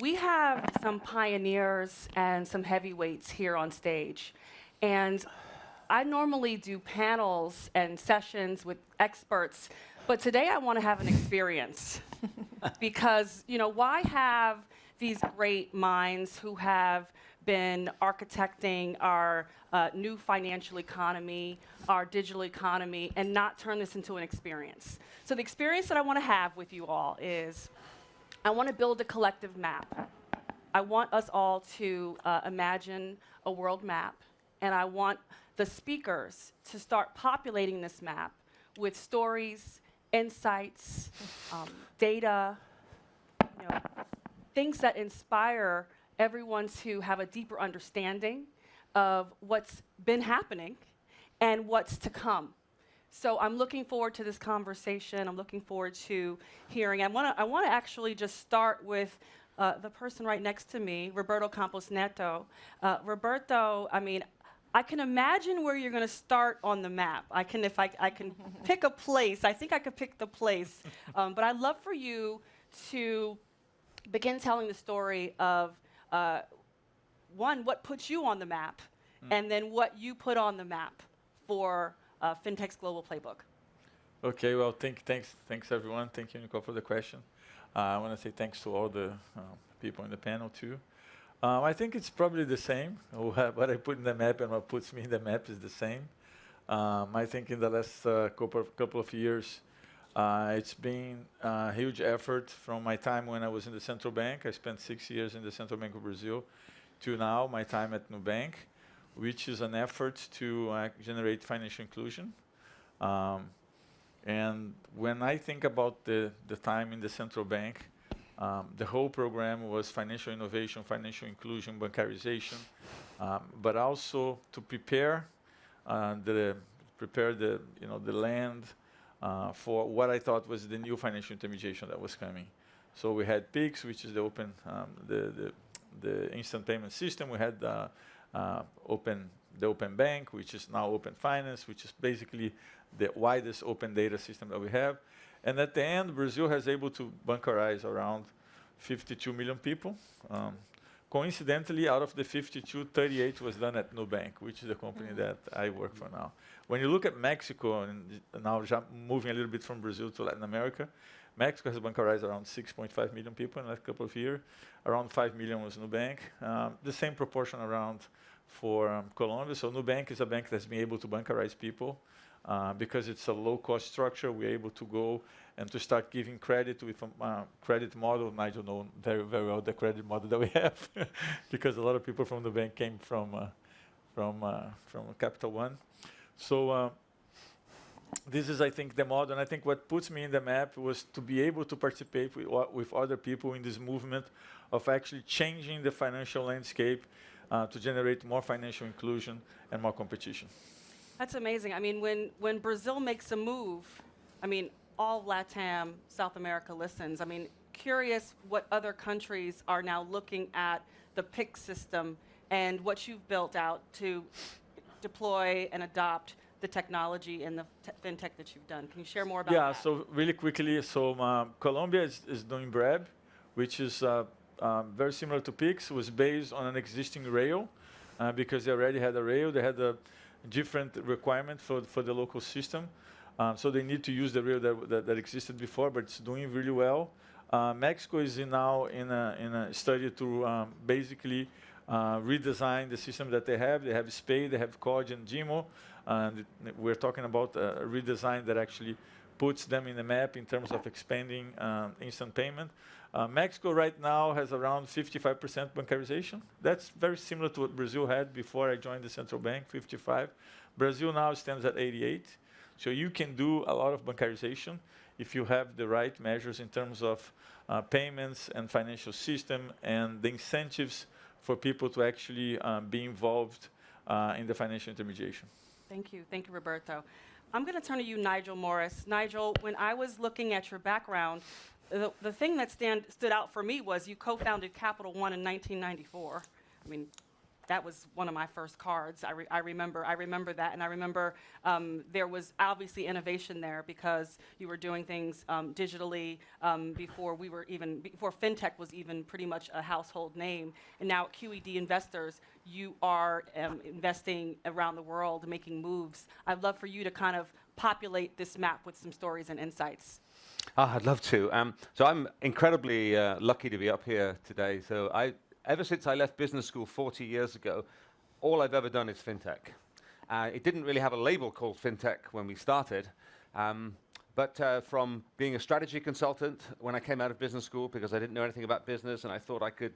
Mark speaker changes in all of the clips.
Speaker 1: we have some pioneers and some heavyweights here on stage. And I normally do panels and sessions with experts, but today I want to have an experience. Because, why have these great minds who have been architecting our new financial economy, our digital economy, and not turn this into an experience? So the experience that I want to have with you all is I want to build a collective map. I want us all to imagine a world map, and I want the speakers to start populating this map with stories, insights, data, things that inspire everyone to have a deeper understanding of what's been happening and what's to come. So I'm looking forward to this conversation. I'm looking forward to hearing. I want to actually just start with the person right next to me, Roberto Campos Neto. Roberto, I can imagine where you're going to start on the map. If I can pick a place, I think I could pick the place. But I'd love for you to begin telling the story of, one, what puts you on the map, and then what you put on the map for FinTech's Global Playbook.
Speaker 2: Okay, well, thanks everyone. Thank you, Nicole, for the question. I want to say thanks to all the people in the panel too. I think it's probably the same. What I put in the map and what puts me in the map is the same. I think in the last couple of years, it's been a huge effort from my time when I was in the central bank. I spent 6 years in the Central Bank of Brazil to now my time at Nubank, which is an effort to generate financial inclusion. And when I think about the time in the central bank, the whole program was financial innovation, financial inclusion, bancarization, but also to prepare the land for what I thought was the new financial intermediation that was coming. So we had PIX, which is the open, the instant payment system. We had the open bank, which is now open finance, which is basically the widest open data system that we have. And at the end, Brazil has able to bankarize around 52 million people. Coincidentally, out of the 52, 38 was done at Nubank, which is the company that I work for now. When you look at Mexico, and now moving a little bit from Brazil to Latin America, Mexico has bankarized around 6.5 million people in the last couple of years. Around 5 million was Nubank. The same proportion around for Colombia. So Nubank is a bank that's been able to bankarize people because it's a low-cost structure. We're able to go and to start giving credit with a credit model. Nigel knows very, very well the credit model that we have because a lot of people from the bank came from Capital One. So this is, I think, the model. And I think what puts me in the map was to be able to participate with other people in this movement of actually changing the financial landscape to generate more financial inclusion and more competition.
Speaker 1: That's amazing. When Brazil makes a move, all LATAM, South America listens. Curious what other countries are now looking at the PIX system and what you've built out to deploy and adopt the technology and the FinTech that you've done. Can you share more about that?
Speaker 2: Yeah, so really quickly, Colombia is doing BREB, which is very similar to PIX. It was based on an existing rail because they already had a rail. They had a different requirement for the local system. So they need to use the rail that existed before, but it's doing really well. Mexico is now in a study to basically redesign the system that they have. They have SPAY, they have COD and GMO. And we're talking about a redesign that actually puts them in the map in terms of expanding instant payment. Mexico right now has around 55% bancarization. That's very similar to what Brazil had before I joined the central bank, 55. Brazil now stands at 88. So you can do a lot of bancarization if you have the right measures in terms of payments and financial system and the incentives for people to actually be involved in the financial intermediation.
Speaker 1: Thank you, Roberto. I'm going to turn to you, Nigel Morris. Nigel, when I was looking at your background, the thing that stood out for me was you co-founded Capital One in 1994. that was one of my first cards. I remember that, and I remember there was obviously innovation there because you were doing things digitally before FinTech was even pretty much a household name. And now at QED Investors, you are investing around the world, making moves. I'd love for you to kind of populate this map with some stories and insights.
Speaker 3: I'd love to. So I'm incredibly lucky to be up here today. So ever since I left business school 40 years ago, all I've ever done is FinTech. It didn't really have a label called FinTech when we started, but from being a strategy consultant when I came out of business school, because I didn't know anything about business and I thought I could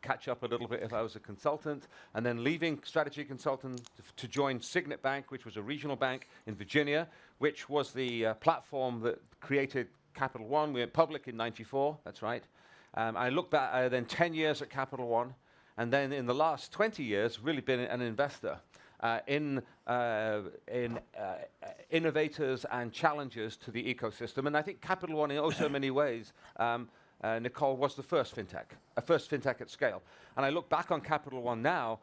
Speaker 3: catch up a little bit if I was a consultant, and then leaving strategy consultant to join Signet Bank, which was a regional bank in Virginia, which was the platform that created Capital One. We went public in '94, that's right. I looked back, then 10 years at Capital One, and then in the last 20 years, really been an investor in innovators and challengers to the ecosystem. And I think Capital One, in oh so many ways, Nicole, was the first FinTech at scale. And I look back on Capital One now,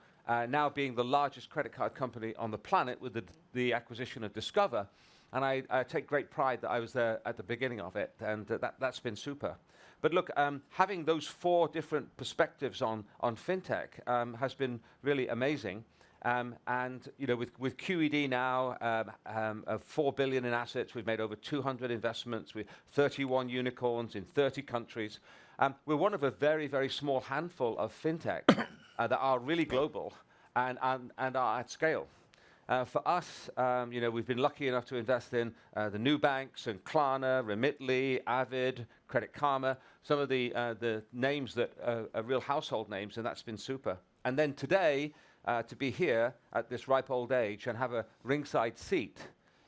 Speaker 3: now being the largest credit card company on the planet with the acquisition of Discover. And I take great pride that I was there at the beginning of it, and that's been super. But look, having those 4 different perspectives on FinTech has been really amazing. And you know, with QED now, of 4 billion in assets, we've made over 200 investments with 31 unicorns in 30 countries. We're one of a very, very small handful of FinTech that are really global and are at scale. For us, you know, we've been lucky enough to invest in the Nubanks and Klarna, Remitly, Avid, Credit Karma, some of the names that are real household names, and that's been super. And then today, to be here at this ripe old age and have a ringside seat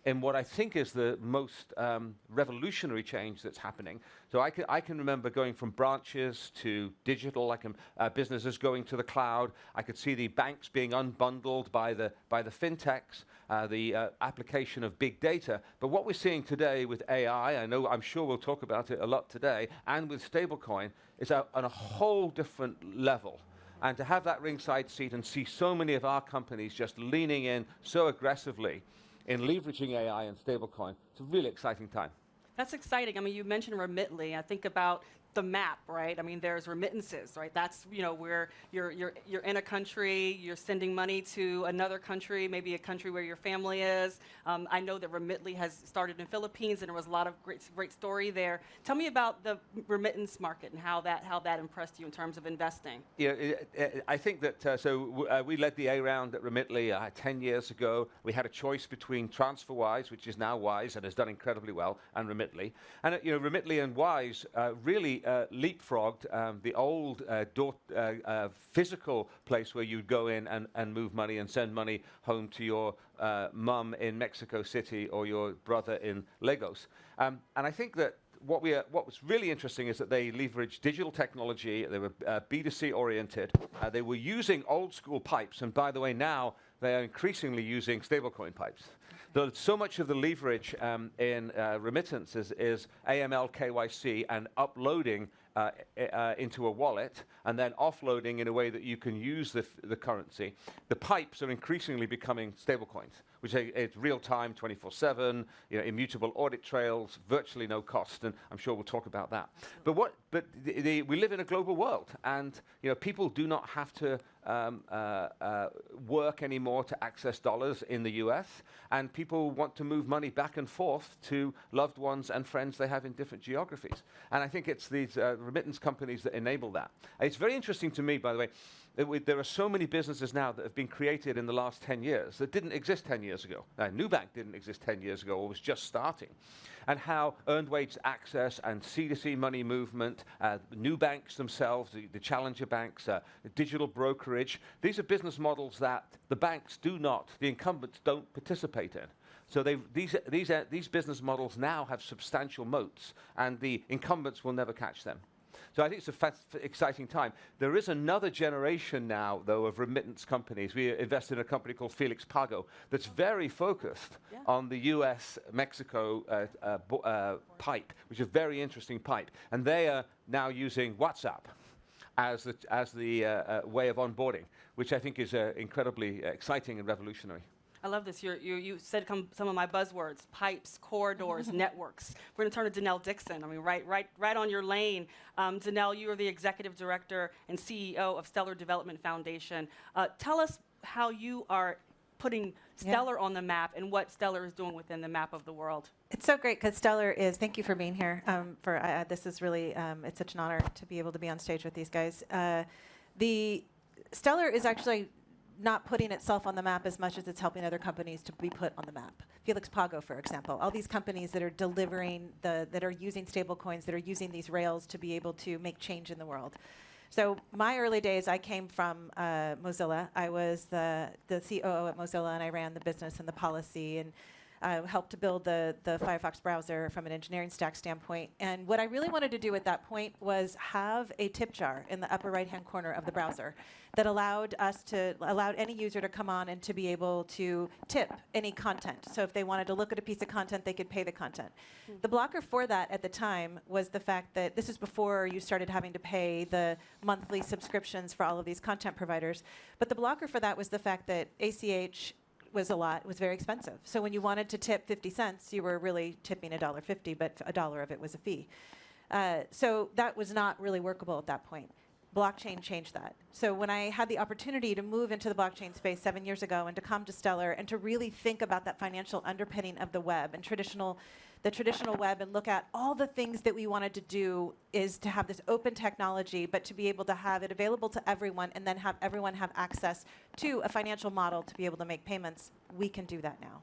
Speaker 3: in what I think is the most revolutionary change that's happening. So I can remember going from branches to digital, businesses going to the cloud. I could see the banks being unbundled by the FinTechs, the application of big data. But what we're seeing today with AI, I'm sure we'll talk about it a lot today, and with stablecoin, is on a whole different level. And to have that ringside seat and see so many of our companies just leaning in so aggressively in leveraging AI and stablecoin, it's a really exciting time.
Speaker 1: That's exciting. I mean, you mentioned Remitly. I think about the map, right? I mean, there's remittances, right? That's, you know, where you're in a country, you're sending money to another country, maybe a country where your family is. I know that Remitly has started in Philippines, and there was a lot of great story there. Tell me about the remittance market and how that impressed you in terms of investing.
Speaker 3: Yeah, I think that we led the A round at Remitly 10 years ago. We had a choice between TransferWise, which is now Wise and has done incredibly well, and Remitly. And you know, Remitly and Wise really leapfrogged the old physical place where you'd go in and move money and send money home to your mum in Mexico City or your brother in Lagos. And I think that what was really interesting is that they leveraged digital technology. They were B2C oriented. They were using old school pipes. And by the way, now they are increasingly using stablecoin pipes. So much of the leverage in remittances is AML, KYC, and uploading into a wallet, and then offloading in a way that you can use the currency. The pipes are increasingly becoming stablecoins, which it's real time, 24/7, you know, immutable audit trails, virtually no cost, and I'm sure we'll talk about that. But we live in a global world, and you know, people do not have to work anymore to access dollars in the US, and people want to move money back and forth to loved ones and friends they have in different geographies. And I think it's these remittance companies that enable that. And it's very interesting to me, by the way, that there are so many businesses now that have been created in the last 10 years that didn't exist 10 years ago. Nubank didn't exist 10 years ago, or was just starting. And how earned wage access and C2C money movement, new banks themselves, the challenger banks, digital brokerage, these are business models that the banks do not, the incumbents don't participate in. So these business models now have substantial moats, and the incumbents will never catch them. So I think it's an exciting time. There is another generation now, though, of remittance companies. We invested in a company called Felix Pago that's very focused on the US-Mexico pipe, which is a very interesting pipe. And they are now using WhatsApp. as the way of onboarding, which I think is incredibly exciting and revolutionary.
Speaker 1: I love this. You said some of my buzzwords: pipes, corridors, networks. We're going to turn to Denelle Dixon. I mean, right on your lane. Denelle, you are the executive director and CEO of Stellar Development Foundation. Tell us how you are putting Stellar on the map and what Stellar is doing within the map of the world.
Speaker 4: It's so great because Stellar is, thank you for being here. This is really, it's such an honor to be able to be on stage with these guys. The Stellar is actually not putting itself on the map as much as it's helping other companies to be put on the map. Felix Pago, for example, all these companies that are delivering, that are using stablecoins, that are using these rails to be able to make change in the world. So my early days, I came from Mozilla. I was the COO at Mozilla, and I ran the business and the policy, and helped to build the Firefox browser from an engineering stack standpoint. And what I really wanted to do at that point was have a tip jar in the upper right-hand corner of the browser that allowed any user to come on and to be able to tip any content. So if they wanted to look at a piece of content, they could pay the content. The blocker for that at the time was the fact that this is before you started having to pay the monthly subscriptions for all of these content providers. But the blocker for that was the fact that ACH was very expensive. So when you wanted to tip 50 cents, you were really tipping $1.50, but $1 of it was a fee. So that was not really workable at that point. Blockchain changed that. So when I had the opportunity to move into the blockchain space 7 years ago and to come to Stellar and to really think about that financial underpinning of the web and the traditional web and look at all the things that we wanted to do is to have this open technology, but to be able to have it available to everyone and then have everyone have access to a financial model to be able to make payments, we can do that now.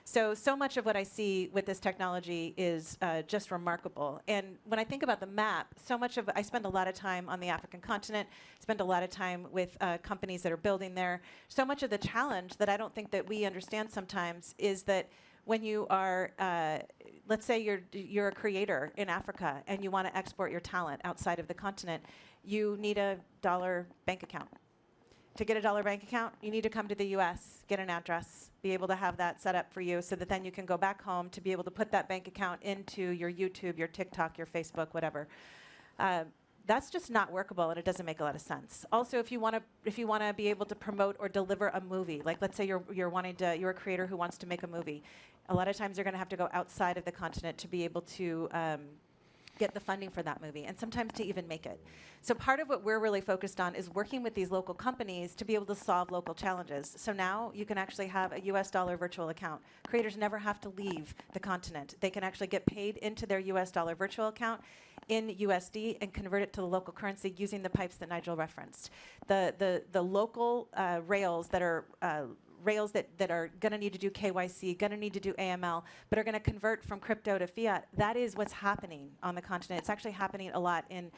Speaker 4: So much of what I see with this technology is just remarkable. And when I think about the map, I spend a lot of time on the African continent, spend a lot of time with companies that are building there. So much of the challenge that I don't think that we understand sometimes is that when you are, let's say you're a creator in Africa and you want to export your talent outside of the continent, you need a dollar bank account. To get a dollar bank account, you need to come to the US, get an address, be able to have that set up for you so that then you can go back home to be able to put that bank account into your YouTube, your TikTok, your Facebook, whatever. That's just not workable, and it doesn't make a lot of sense. Also, if you want to be able to promote or deliver a movie, like let's say you're a creator who wants to make a movie, a lot of times you're going to have to go outside of the continent to be able to get the funding for that movie, and sometimes to even make it. So part of what we're really focused on is working with these local companies to be able to solve local challenges. So now you can actually have a US dollar virtual account. Creators never have to leave the continent. They can actually get paid into their US dollar virtual account in USD and convert it to the local currency using the pipes that Nigel referenced. The local rails that are going to need to do KYC, going to need to do AML, but are going to convert from crypto to fiat. That is what's happening on the continent. It's actually happening a lot in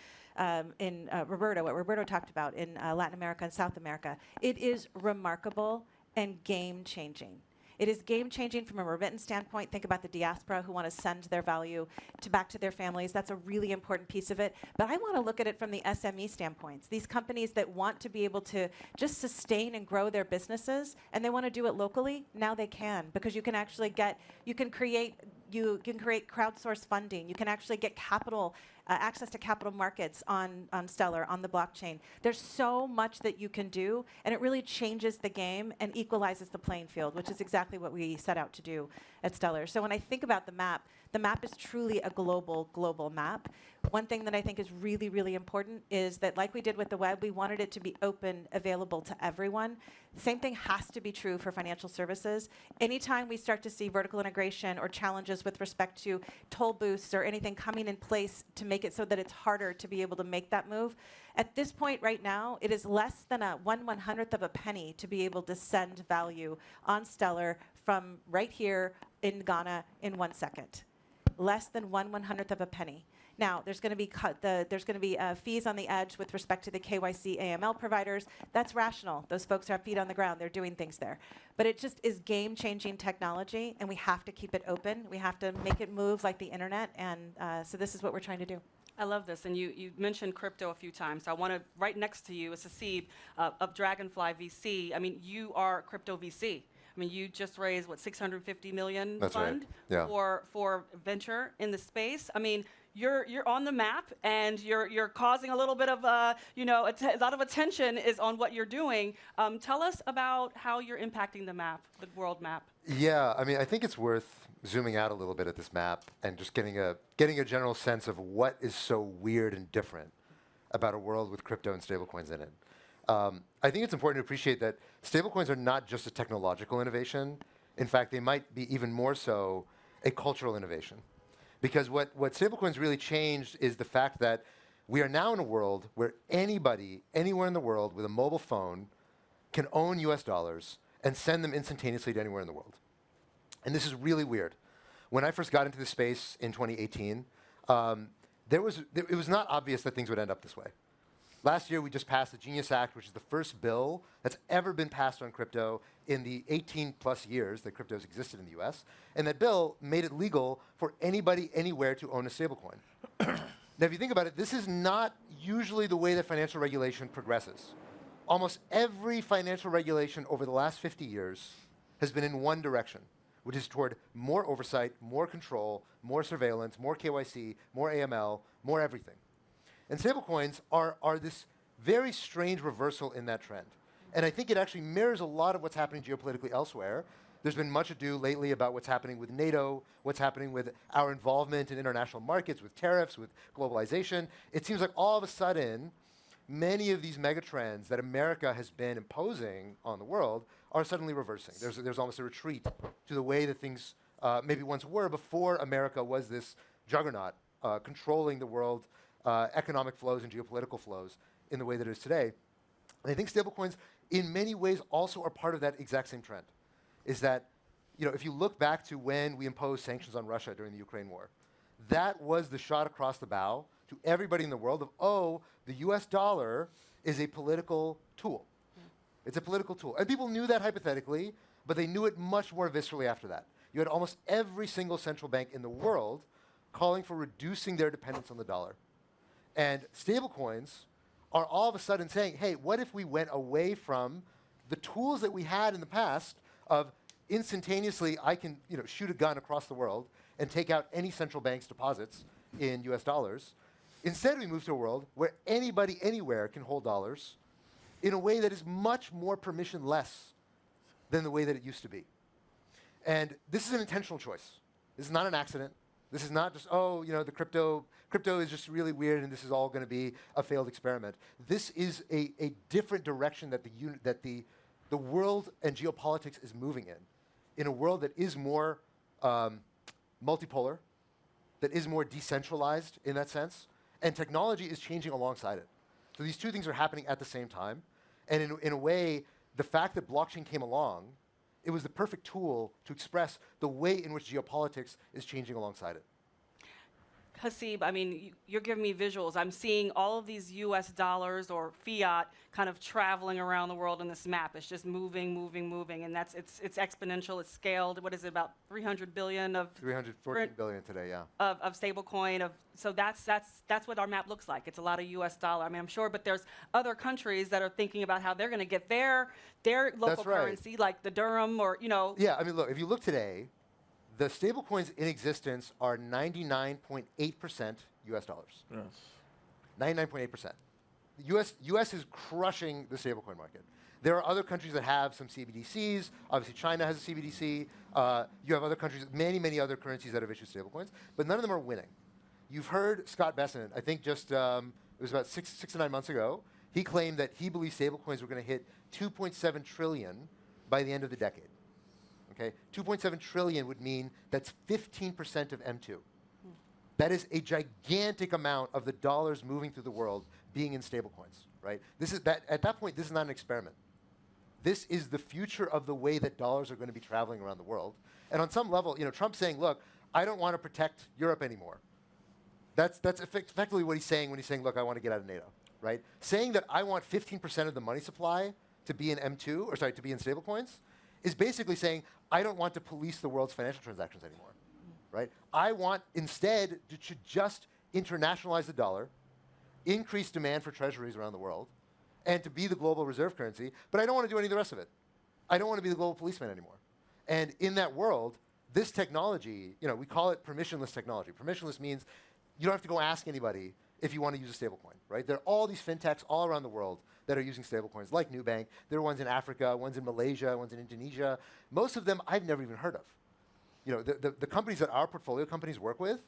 Speaker 4: Roberto, what Roberto talked about in Latin America and South America. It is remarkable and game-changing. It is game-changing from a remittance standpoint. Think about the diaspora who want to send their value back to their families. That's a really important piece of it. But I want to look at it from the SME standpoints. These companies that want to be able to just sustain and grow their businesses, and they want to do it locally, now they can, because you can actually create crowdsourced funding. You can actually get capital, access to capital markets on Stellar, on the blockchain. There's so much that you can do, and it really changes the game and equalizes the playing field, which is exactly what we set out to do at Stellar. So when I think about the map is truly a global map. One thing that I think is really, really important is that, like we did with the web, we wanted it to be open, available to everyone. The same thing has to be true for financial services. Anytime we start to see vertical integration or challenges with respect to toll booths or anything coming in place to make it so that it's harder to be able to make that move, at this point right now, it is less than a 1/100th of a penny to be able to send value on Stellar from right here in Ghana in 1 second. Less than 1/100th of a penny. Now, there's going to be fees on the edge with respect to the KYC AML providers. That's rational. Those folks have feet on the ground. They're doing things there. But it just is game-changing technology, and we have to keep it open. We have to make it move like the internet, and so this is what we're trying to do.
Speaker 1: I love this, and you mentioned crypto a few times. So I want to, right next to you is Haseeb of Dragonfly VC. I mean, you are a crypto VC. I mean, you just raised, what, $650 million
Speaker 5: That's
Speaker 1: fund
Speaker 5: right. Yeah.
Speaker 1: for venture in the space. I mean, you're on the map, and you're causing a little bit of a lot of attention is on what you're doing. Tell us about how you're impacting the map, the world map.
Speaker 5: Yeah, I mean, I think it's worth zooming out a little bit at this map and just getting a general sense of what is so weird and different about a world with crypto and stablecoins in it. I think it's important to appreciate that stablecoins are not just a technological innovation. In fact, they might be even more so a cultural innovation. Because what stablecoins really changed is the fact that we are now in a world where anybody, anywhere in the world with a mobile phone can own US dollars and send them instantaneously to anywhere in the world. And this is really weird. When I first got into this space in 2018, it was not obvious that things would end up this way. Last year, we just passed the Genius Act, which is the first bill that's ever been passed on crypto in the 18-plus years that crypto's existed in the US. And that bill made it legal for anybody, anywhere to own a stablecoin. Now, if you think about it, this is not usually the way that financial regulation progresses. Almost every financial regulation over the last 50 years has been in one direction, which is toward more oversight, more control, more surveillance, more KYC, more AML, more everything. And stablecoins are this very strange reversal in that trend. And I think it actually mirrors a lot of what's happening geopolitically elsewhere. There's been much ado lately about what's happening with Neto, what's happening with our involvement in international markets, with tariffs, with globalization. It seems like all of a sudden, many of these megatrends that America has been imposing on the world are suddenly reversing. There's almost a retreat to the way that things maybe once were before America was this juggernaut controlling the world economic flows and geopolitical flows in the way that it is today. And I think stablecoins, in many ways, also are part of that exact same trend. Is that, if you look back to when we imposed sanctions on Russia during the Ukraine war, that was the shot across the bow to everybody in the world of, oh, the US dollar is a political tool. It's a political tool. And people knew that hypothetically, but they knew it much more viscerally after that. You had almost every single central bank in the world calling for reducing their dependence on the dollar. And stablecoins are all of a sudden saying, hey, what if we went away from the tools that we had in the past of instantaneously, I can shoot a gun across the world and take out any central bank's deposits in US dollars. Instead, we move to a world where anybody anywhere can hold dollars in a way that is much more permissionless than the way that it used to be. And this is an intentional choice. This is not an accident. This is not just, the crypto is just really weird and this is all going to be a failed experiment. This is a different direction that the world and geopolitics is moving in a world that is more multipolar, that is more decentralized in that sense, and technology is changing alongside it. So these two things are happening at the same time, and in a way, the fact that blockchain came along, it was the perfect tool to express the way in which geopolitics is changing alongside it.
Speaker 1: Haseeb, I mean, you're giving me visuals. I'm seeing all of these US dollars or fiat kind of traveling around the world in this map. It's just moving, and it's exponential. It's scaled. What is it, about 300 billion of
Speaker 5: 314 billion today, yeah.
Speaker 1: Of stablecoin. So that's what our map looks like. It's a lot of US dollar. I mean, I'm sure, but there's other countries that are thinking about how they're going to get their local currency, like the dirham or
Speaker 5: Yeah, I mean, look, if you look today, the stablecoins in existence are 99.8% US dollars.
Speaker 2: Yes.
Speaker 5: 99.8%. The US is crushing the stablecoin market. There are other countries that have some CBDCs. Obviously, China has a CBDC. You have other countries, many other currencies that have issued stablecoins, but none of them are winning. You've heard Scott Bessent, I think just, it was about six to 9 months ago, he claimed that he believes stablecoins were going to hit 2.7 trillion by the end of the decade. Okay, 2.7 trillion would mean that's 15% of M2. That is a gigantic amount of the dollars moving through the world being in stablecoins, right? At that point, this is not an experiment. This is the future of the way that dollars are going to be traveling around the world. And on some level, Trump's saying, look, I don't want to protect Europe anymore. That's effectively what he's saying when he's saying, look, I want to get out of NATO, right? Saying that I want 15% of the money supply to be in M2, to be in stablecoins, is basically saying, I don't want to police the world's financial transactions anymore, right? I want instead to just internationalize the dollar, increase demand for treasuries around the world, and to be the global reserve currency, but I don't want to do any of the rest of it. I don't want to be the global policeman anymore. And in that world, this technology, we call it permissionless technology. Permissionless means you don't have to go ask anybody if you want to use a stablecoin, right? There are all these fintechs all around the world that are using stablecoins, like Nubank. There are ones in Africa, ones in Malaysia, ones in Indonesia. Most of them I've never even heard of. You know, the companies that our portfolio companies work with,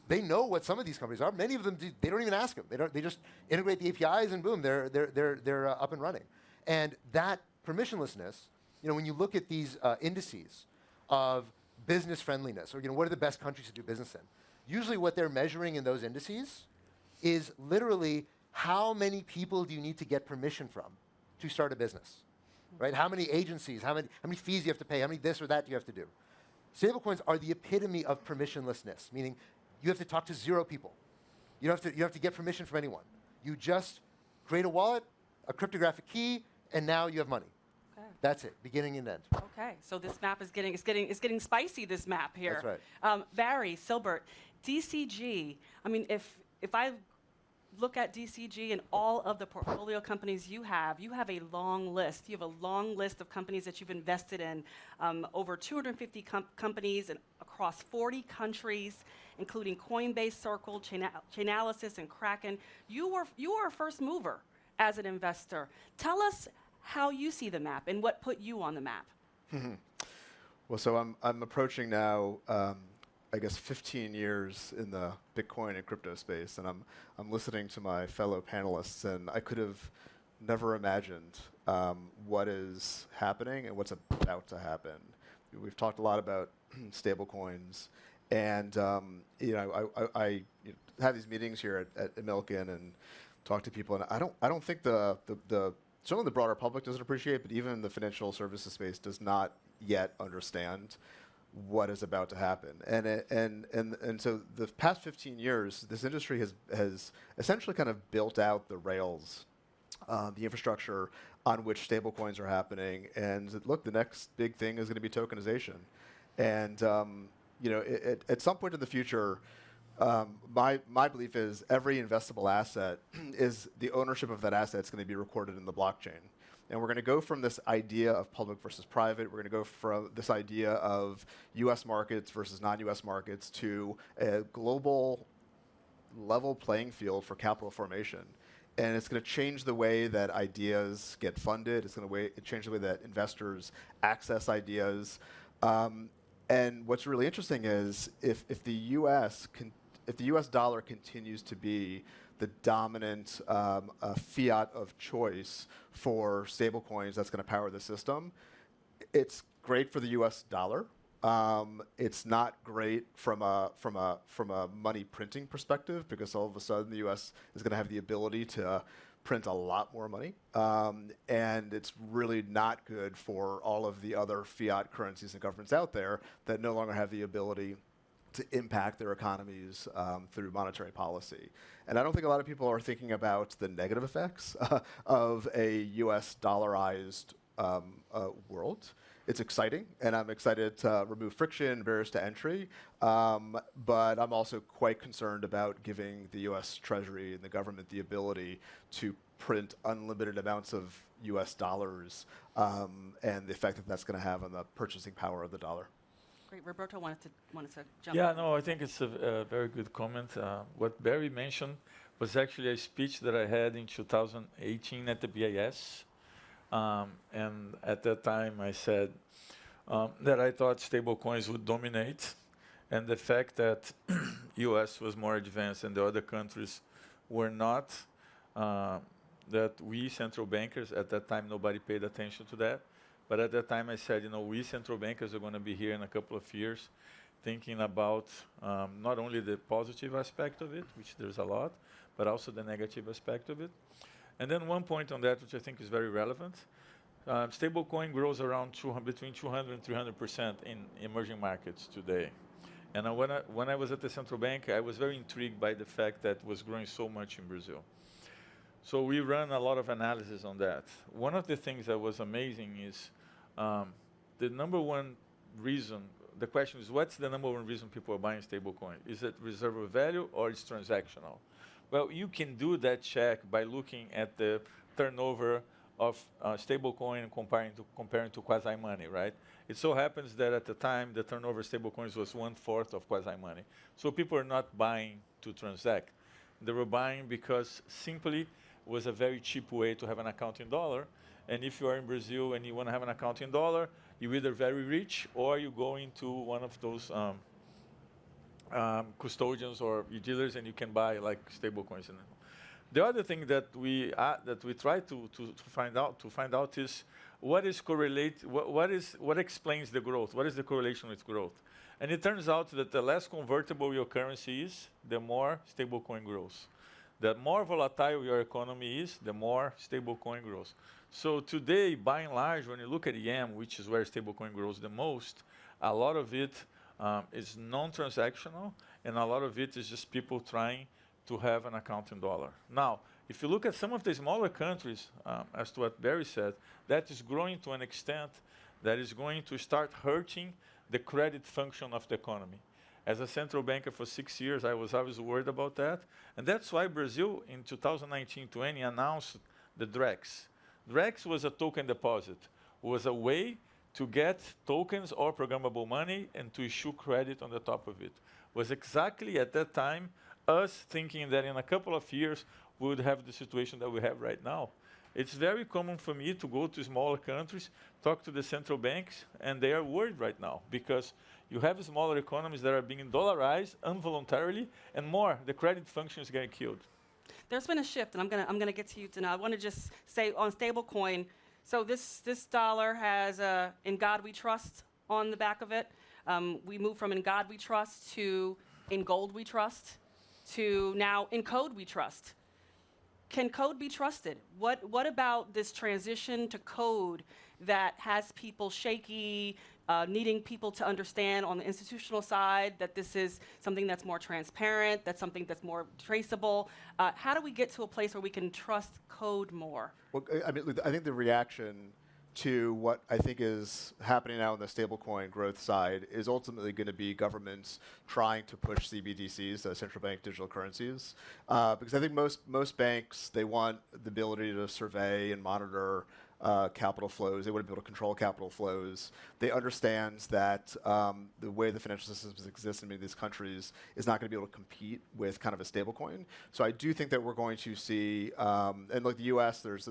Speaker 5: they know what some of these companies are. Many of them, they don't even ask them. They just integrate the APIs and boom, they're up and running. And that permissionlessness, you know, when you look at these indices of business friendliness, or, you know, what are the best countries to do business in? Usually what they're measuring in those indices is literally how many people do you need to get permission from to start a business, right? How many agencies, how many fees do you have to pay, how many this or that do you have to do? Stablecoins are the epitome of permissionlessness, meaning you have to talk to 0 people. You have to get permission from anyone. You just create a wallet, a cryptographic key, and now you have money.
Speaker 1: Okay.
Speaker 5: That's it, beginning and end.
Speaker 1: Okay, so this map is getting spicy. This map here.
Speaker 5: That's right.
Speaker 1: Barry, Silbert, DCG. I mean, if I look at DCG and all of the portfolio companies you have a long list. You have a long list of companies that you've invested in, over 250 companies and across 40 countries, including Coinbase, Circle, Chainalysis, and Kraken. You were a first mover as an investor. Tell us how you see the map and what put you on the map.
Speaker 6: Well, so I'm approaching now, I guess 15 years in the Bitcoin and crypto space, and I'm listening to my fellow panelists, and I could have never imagined what is happening and what's about to happen. We've talked a lot about stablecoins, and you know, I have these meetings here at Milken and talk to people, and I don't think the certainly the broader public doesn't appreciate, but even the financial services space does not yet understand what is about to happen. And so the past 15 years, this industry has essentially kind of built out the rails, the infrastructure on which stablecoins are happening. And look, the next big thing is going to be tokenization. And you know, at some point in the future, my belief is every investable asset is the ownership of that asset is going to be recorded in the blockchain. And we're going to go from this idea of public versus private. We're going to go from this idea of U.S. markets versus non-U.S. markets to a global level playing field for capital formation. And it's going to change the way that ideas get funded. It's going to change the way that investors access ideas. And what's really interesting is if the U.S. dollar continues to be the dominant fiat of choice for stablecoins that's going to power the system, it's great for the U.S. dollar. It's not great from a money printing perspective, because all of a sudden the U.S. is going to have the ability to print a lot more money, and it's really not good for all of the other fiat currencies and governments out there that no longer have the ability to impact their economies through monetary policy. And I don't think a lot of people are thinking about the negative effects of a U.S. dollarized world. It's exciting, and I'm excited to remove friction, barriers to entry, but I'm also quite concerned about giving the U.S. Treasury and the government the ability to print unlimited amounts of U.S. dollars, and the effect that that's going to have on the purchasing power of the dollar.
Speaker 1: Great, Roberto wanted to jump
Speaker 2: Yeah,
Speaker 1: in.
Speaker 2: no, I think it's a very good comment. What Barry mentioned was actually a speech that I had in 2018 at the BIS. And at that time, I said that I thought stablecoins would dominate, and the fact that U.S. was more advanced and the other countries were not, that we central bankers, at that time, nobody paid attention to that. But at that time, I said, you know, we central bankers are going to be here in a couple of years thinking about not only the positive aspect of it, which there's a lot, but also the negative aspect of it. And then one point on that, which I think is very relevant, stablecoin grows around between 200 and 300% in emerging markets today. And when I was at the central bank, I was very intrigued by the fact that it was growing so much in Brazil. So we run a lot of analysis on that. One of the things that was amazing is the number one reason, the question is, what's the number one reason people are buying stablecoin? Is it reserve of value or it's transactional? Well, you can do that check by looking at the turnover of stablecoin comparing to quasi money, right? It so happens that at the time, the turnover of stablecoins was 1/4 of quasi money. So people are not buying to transact. They were buying because simply was a very cheap way to have an account in dollar. And if you are in Brazil and you want to have an account in dollar, you're either very rich or you go into one of those custodians or dealers and you can buy like stable coins. The other thing that we try to find out is what explains the growth? What is the correlation with growth? And it turns out that the less convertible your currency is, the more stablecoin grows. The more volatile your economy is, the more stablecoin grows. So today, by and large, when you look at EM, which is where stablecoin grows the most, a lot of it is non-transactional, and a lot of it is just people trying to have an account in dollar. Now, if you look at some of the smaller countries, as to what Barry said, that is growing to an extent that is going to start hurting the credit function of the economy. As a central banker for 6 years, I was always worried about that. And that's why Brazil, in 2019-20, announced the DREX. DREX was a token deposit. It was a way to get tokens or programmable money and to issue credit on the top of it. Was exactly at that time us thinking that in a couple of years we would have the situation that we have right now. It's very common for me to go to smaller countries, talk to the central banks, and they are worried right now because you have smaller economies that are being dollarized involuntarily, and more, the credit function is getting killed.
Speaker 1: There's been a shift, and I'm gonna get to you, Denelle. I want to just say on stablecoin, so this dollar has "In God We Trust" on the back of it. We moved from "In God We Trust" to "In Gold We Trust" to now "In Code We Trust." Can code be trusted? What about this transition to code that has people shaky, needing people to understand on the institutional side that this is something that's more transparent, that's something that's more traceable? How do we get to a place where we can trust code more?
Speaker 6: Well, I mean, I think the reaction to what I think is happening now on the stablecoin growth side is ultimately going to be governments trying to push CBDCs, central bank digital currencies, because I think most banks, they want the ability to survey and monitor capital flows. They want to be able to control capital flows. They understand that the way the financial systems exist in many of these countries is not going to be able to compete with kind of a stablecoin. So I do think that we're going to see, and like the U.S., there's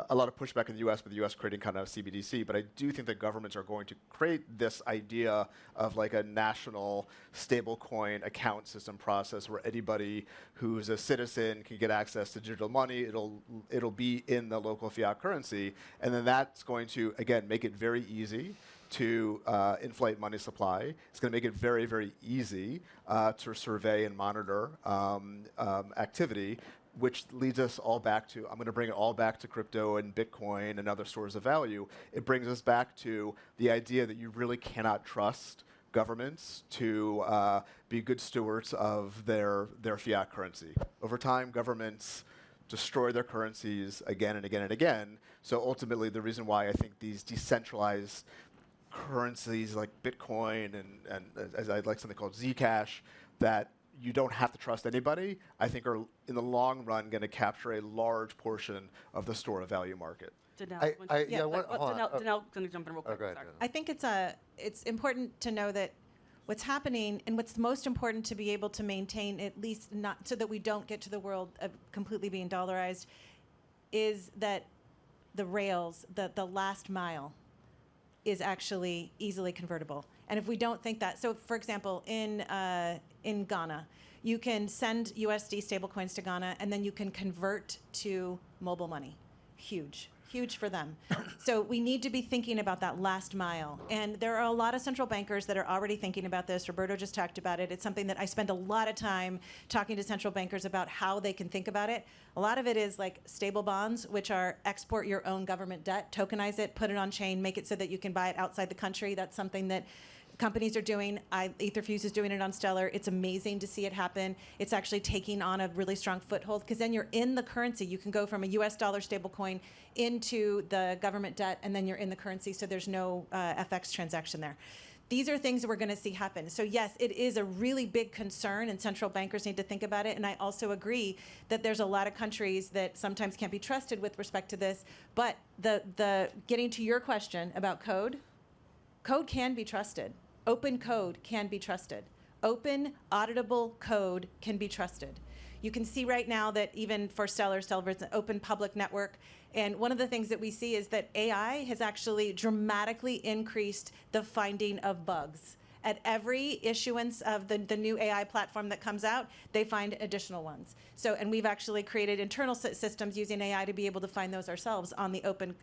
Speaker 6: a lot of pushback in the U.S. with the U.S. creating kind of CBDC, but I do think that governments are going to create this idea of like a national stablecoin account system process where anybody who's a citizen can get access to digital money. It'll be in the local fiat currency. And then that's going to, again, make it very easy to inflate money supply. It's going to make it very, very easy to survey and monitor activity, which leads us all back to, I'm going to bring it all back to crypto and Bitcoin and other stores of value. It brings us back to the idea that you really cannot trust governments to be good stewards of their fiat currency. Over time, governments destroy their currencies again and again and again. So ultimately, the reason why I think these decentralized currencies like Bitcoin and as I'd like something called Zcash, that you don't have to trust anybody, I think are in the long run going to capture a large portion of the store of value market.
Speaker 1: Denelle's going to jump in real quick.
Speaker 5: Go ahead,
Speaker 1: Sorry.
Speaker 4: I think it's important to know that what's happening and what's most important to be able to maintain, at least not so that we don't get to the world of completely being dollarized, is that the rails, the last mile, is actually easily convertible. And if we don't think that, so for example, in Ghana, you can send USD stablecoins to Ghana, and then you can convert to mobile money. Huge for them. So we need to be thinking about that last mile. And there are a lot of central bankers that are already thinking about this. Roberto just talked about it. It's something that I spend a lot of time talking to central bankers about how they can think about it. A lot of it is like stable bonds, which are export your own government debt, tokenize it, put it on chain, make it so that you can buy it outside the country. That's something that companies are doing. Etherfuse is doing it on Stellar. It's amazing to see it happen. It's actually taking on a really strong foothold because then you're in the currency. You can go from a US dollar stablecoin into the government debt, and then you're in the currency, so there's no FX transaction there. These are things that we're going to see happen. So yes, it is a really big concern, and central bankers need to think about it. And I also agree that there's a lot of countries that sometimes can't be trusted with respect to this. But the getting to your question about code can be trusted. Open code can be trusted. Open, auditable code can be trusted. You can see right now that even for Stellar is an open public network. And one of the things that we see is that AI has actually dramatically increased the finding of bugs. At every issuance of the new AI platform that comes out, they find additional ones. So, and we've actually created internal systems using AI to be able to find those ourselves on the open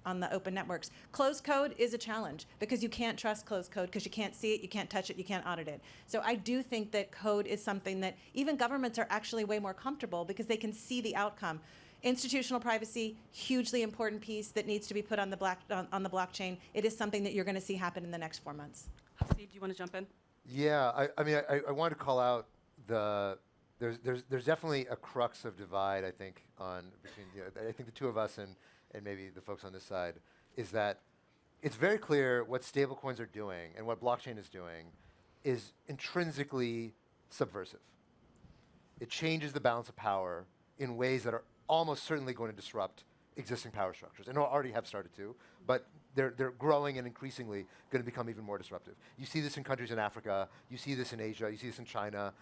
Speaker 4: networks. Closed code is a challenge because you can't trust closed code because you can't see it, you can't touch it, you can't audit it. So I do think that code is something that even governments are actually way more comfortable because they can see the outcome. Institutional privacy, hugely important piece that needs to be put on the blockchain. It is something that you're going to see happen in the next 4 months.
Speaker 1: Haseeb, do you want to jump in?
Speaker 5: Yeah, I wanted to call out there's definitely a crux of divide, I think, between I think the two of us and maybe the folks on this side, is that it's very clear what stablecoins are doing and what blockchain is doing is intrinsically subversive. It changes the balance of power in ways that are almost certainly going to disrupt existing power structures, and already have started to, but they're growing and increasingly going to become even more disruptive. You see this in countries in Africa, you see this in Asia, you see this in China.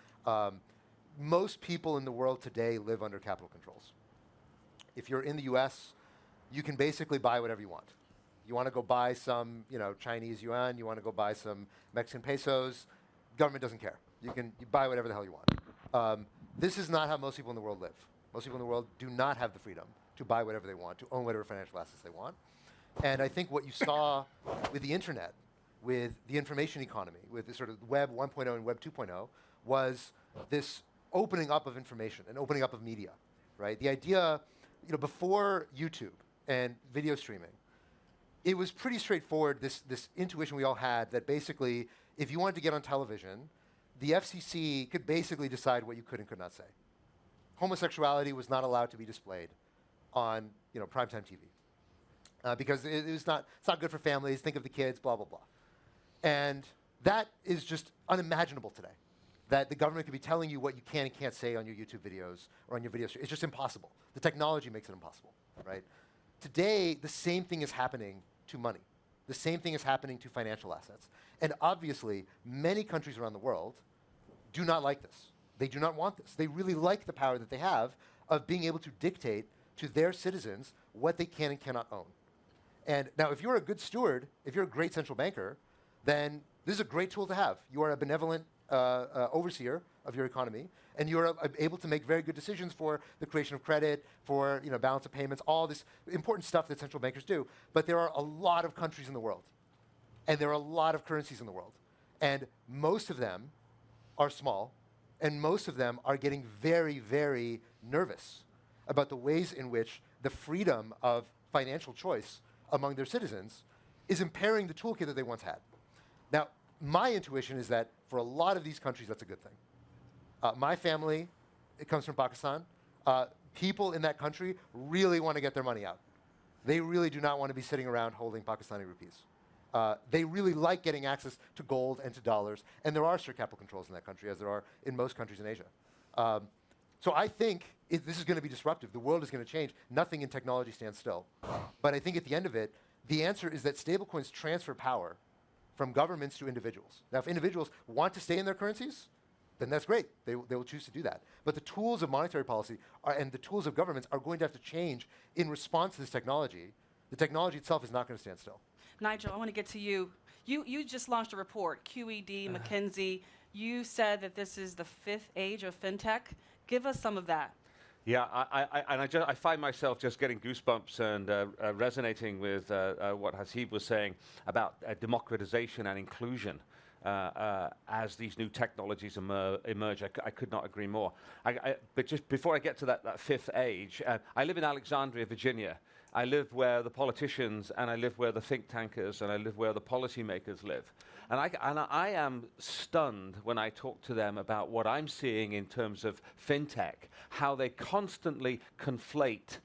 Speaker 5: Most people in the world today live under capital controls. If you're in the US, you can basically buy whatever you want. You want to go buy some Chinese yuan, you want to go buy some Mexican pesos, government doesn't care. You buy whatever the hell you want. This is not how most people in the world live. Most people in the world do not have the freedom to buy whatever they want, to own whatever financial assets they want. And I think what you saw with the internet, with the information economy, with the sort of Web 1.0 and Web 2.0, was this opening up of information and opening up of media, right? The idea, before YouTube and video streaming, it was pretty straightforward, this intuition we all had that basically, if you wanted to get on television, the FCC could basically decide what you could and could not say. Homosexuality was not allowed to be displayed on primetime TV. Because it's not good for families, think of the kids, blah, blah, blah. And that is just unimaginable today, that the government could be telling you what you can and can't say on your YouTube videos or on your video stream. It's just impossible. The technology makes it impossible, right? Today, the same thing is happening to money. The same thing is happening to financial assets. And obviously, many countries around the world do not like this. They do not want this. They really like the power that they have of being able to dictate to their citizens what they can and cannot own. And now, if you're a good steward, if you're a great central banker, then this is a great tool to have. You are a benevolent overseer of your economy, and you're able to make very good decisions for the creation of credit, for balance of payments, all this important stuff that central bankers do. But there are a lot of countries in the world, and there are a lot of currencies in the world, and most of them are small, and most of them are getting very, very nervous about the ways in which the freedom of financial choice among their citizens is impairing the toolkit that they once had. Now, my intuition is that for a lot of these countries, that's a good thing. My family, it comes from Pakistan. People in that country really want to get their money out. They really do not want to be sitting around holding Pakistani rupees. They really like getting access to gold and to dollars, and there are strict capital controls in that country, as there are in most countries in Asia. So I think this is going to be disruptive. The world is going to change. Nothing in technology stands still. But I think at the end of it, the answer is that stablecoins transfer power from governments to individuals. Now, if individuals want to stay in their currencies, then that's great. They will choose to do that. But the tools of monetary policy and the tools of governments are going to have to change in response to this technology. The technology itself is not going to stand still.
Speaker 1: Nigel, I want to get to you. You just launched a report, QED, McKinsey. You said that this is the 5th age of fintech. Give us some of that.
Speaker 3: Yeah, I find myself just getting goosebumps and resonating with what Haseeb was saying about democratization and inclusion as these new technologies emerge. I could not agree more. But just before I get to that 5th age, I live in Alexandria, Virginia. I live where the politicians, and I live where the think tankers, and I live where the policymakers live. And I am stunned when I talk to them about what I'm seeing in terms of fintech, how they constantly conflate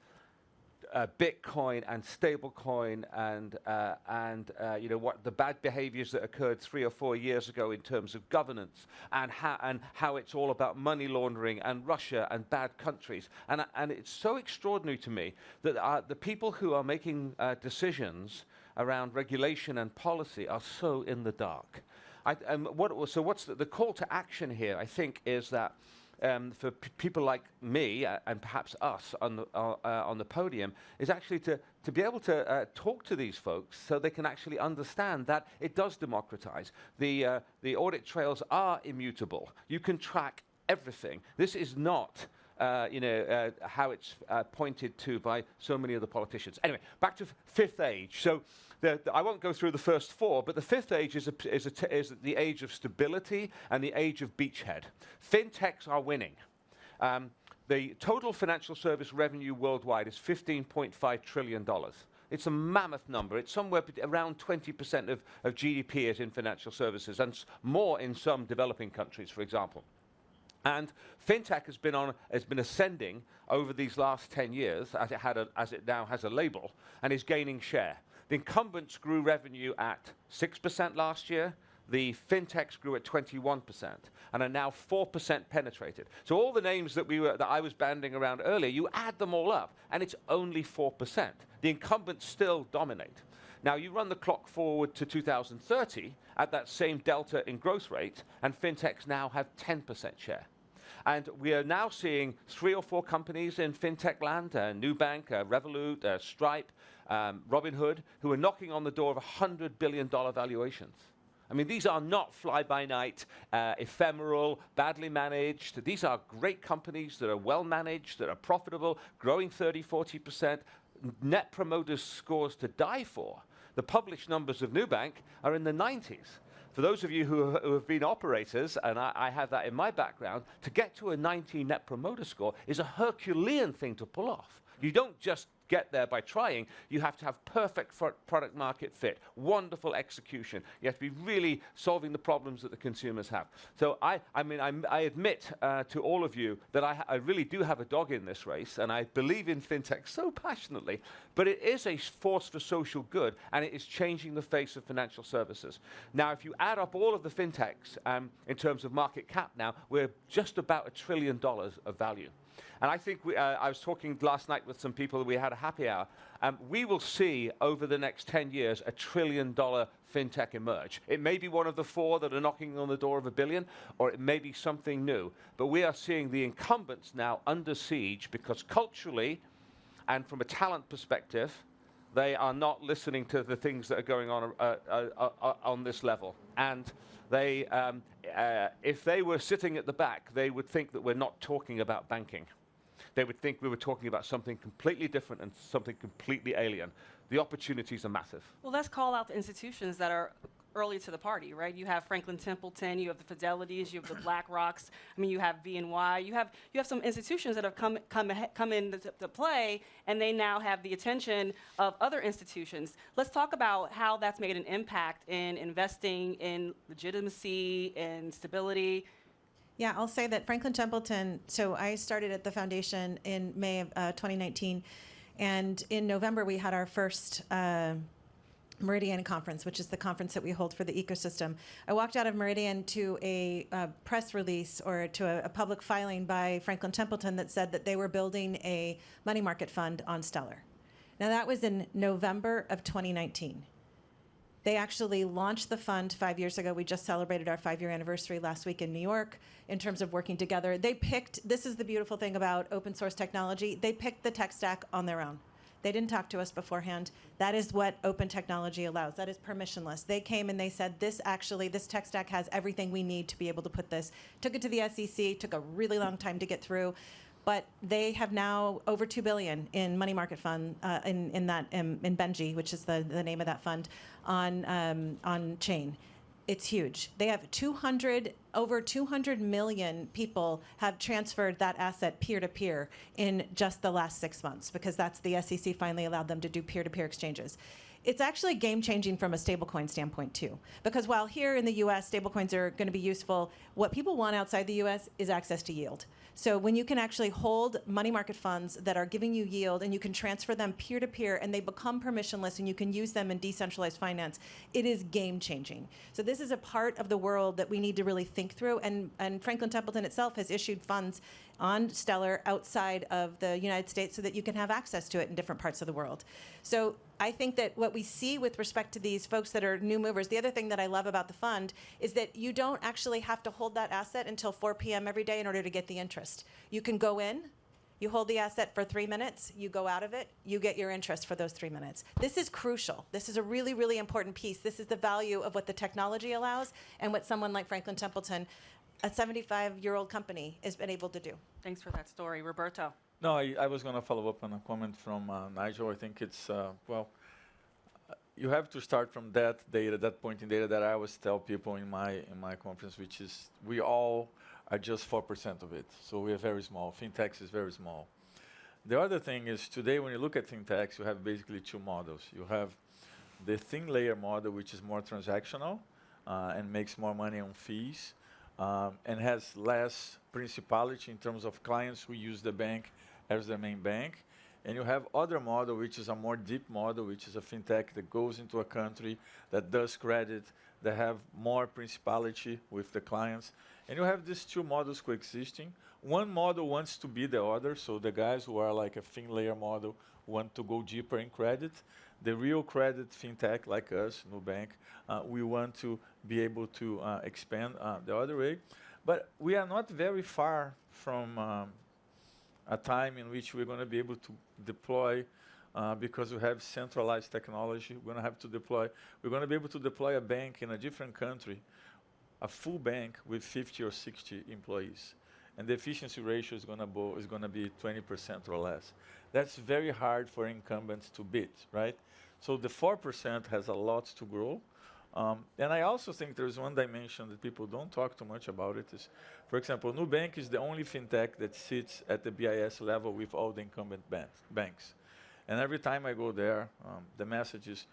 Speaker 3: Bitcoin and stablecoin and you know what the bad behaviors that occurred 3 or 4 years ago in terms of governance and how it's all about money laundering and Russia and bad countries. And it's so extraordinary to me that the people who are making decisions around regulation and policy are so in the dark. So what's the call to action here, I think, is that for people like me and perhaps us on the podium, is actually to be able to talk to these folks so they can actually understand that it does democratize. The audit trails are immutable. You can track everything. This is not how it's pointed to by so many of the politicians. Anyway, back to fifth age. So I won't go through the first four, but the fifth age is the age of stability and the age of beachhead. FinTechs are winning. The total financial service revenue worldwide is $15.5 trillion. It's a mammoth number. It's somewhere around 20% of GDP is in financial services, and more in some developing countries, for example. And FinTech has been ascending over these last 10 years, as it now has a label, and is gaining share. The incumbents grew revenue at 6% last year. The FinTechs grew at 21% and are now 4% penetrated. So all the names that I was banding around earlier, you add them all up, and it's only 4%. The incumbents still dominate. Now, you run the clock forward to 2030 at that same delta in growth rate, and FinTechs now have 10% share. And we are now seeing 3 or 4 companies in FinTech land, Nubank, Revolut, Stripe, Robinhood, who are knocking on the door of $100 billion valuations. I mean, these are not fly-by-night, ephemeral, badly managed. These are great companies that are well-managed, that are profitable, growing 30, 40%, net promoter scores to die for. The published numbers of Nubank are in the 90s. For those of you who have been operators, and I have that in my background, to get to a 90 net promoter score is a Herculean thing to pull off. You don't just get there by trying. You have to have perfect product market fit, wonderful execution. You have to be really solving the problems that the consumers have. So I admit to all of you that I really do have a dog in this race, and I believe in FinTech so passionately, but it is a force for social good, and it is changing the face of financial services. Now, if you add up all of the FinTechs in terms of market cap now, we're just about $1 trillion of value. And I think I was talking last night with some people. We had a happy hour. We will see over the next 10 years $1 trillion FinTech emerge. It may be one of the 4 that are knocking on the door of $1 billion, or it may be something new. But we are seeing the incumbents now under siege because culturally and from a talent perspective, they are not listening to the things that are going on this level. And they, if they were sitting at the back, they would think that we're not talking about banking. They would think we were talking about something completely different and something completely alien. The opportunities are massive.
Speaker 1: Well, let's call out the institutions that are early to the party, right? You have Franklin Templeton, you have the Fidelities, you have the BlackRocks. I mean, you have BNY. You have some institutions that have come into play, and they now have the attention of other institutions. Let's talk about how that's made an impact in investing in legitimacy and stability.
Speaker 4: Yeah, I'll say that Franklin Templeton, so I started at the foundation in May of 2019, and in November we had our first Meridian conference, which is the conference that we hold for the ecosystem. I walked out of Meridian to a press release or to a public filing by Franklin Templeton that said that they were building a money market fund on Stellar. Now that was in November of 2019. They actually launched the fund 5 years ago. We just celebrated our 5-year anniversary last week in New York in terms of working together. They picked, this is the beautiful thing about open source technology, they picked the tech stack on their own. They didn't talk to us beforehand. That is what open technology allows. That is permissionless. They came and they said, this tech stack has everything we need to be able to put this. Took it to the SEC, took a really long time to get through. But they have now over $2 billion in money market fund in Benji, which is the name of that fund, on chain. It's huge. They have 200 over 200 million people have transferred that asset peer-to-peer in just the last 6 months, because that's the SEC finally allowed them to do peer-to-peer exchanges. It's actually game-changing from a stablecoin standpoint, too. Because while here in the US, stablecoins are going to be useful, what people want outside the US is access to yield. So when you can actually hold money market funds that are giving you yield and you can transfer them peer-to-peer and they become permissionless and you can use them in decentralized finance, it is game-changing. So this is a part of the world that we need to really think through. And Franklin Templeton itself has issued funds on Stellar outside of the United States so that you can have access to it in different parts of the world. So I think that what we see with respect to these folks that are new movers, the other thing that I love about the fund is that you don't actually have to hold that asset until 4 p.m. every day in order to get the interest. You can go in, you hold the asset for 3 minutes, you go out of it, you get your interest for those 3 minutes. This is crucial. This is a really, really important piece. This is the value of what the technology allows and what someone like Franklin Templeton, a 75-year-old company, has been able to do.
Speaker 1: Thanks for that story. Roberto.
Speaker 2: No, I was going to follow up on a comment from Nigel. I think it's, you have to start from that data, that point in data that I always tell people in my conference, which is we all are just 4% of it. So we are very small. FinTechs is very small. The other thing is today when you look at FinTechs, you have basically two models. You have the thin layer model, which is more transactional and makes more money on fees and has less principality in terms of clients who use the bank as their main bank. And you have other model, which is a more deep model, which is a fintech that goes into a country, that does credit, that have more principality with the clients. And you have these two models coexisting. One model wants to be the other, so the guys who are like a thin layer model want to go deeper in credit. The real credit fintech, like us, Nubank, we want to be able to expand the other way. But we are not very far from a time in which we're going to be able to deploy, because we have centralized technology, we're going to be able to deploy a bank in a different country, a full bank with 50 or 60 employees. And the efficiency ratio is going to be 20% or less. That's very hard for incumbents to beat, right? So the 4% has a lot to grow. And I also think there's one dimension that people don't talk too much about. It is, for example, Nubank is the only fintech that sits at the BIS level with all the incumbent banks. And every time I go there, the message is,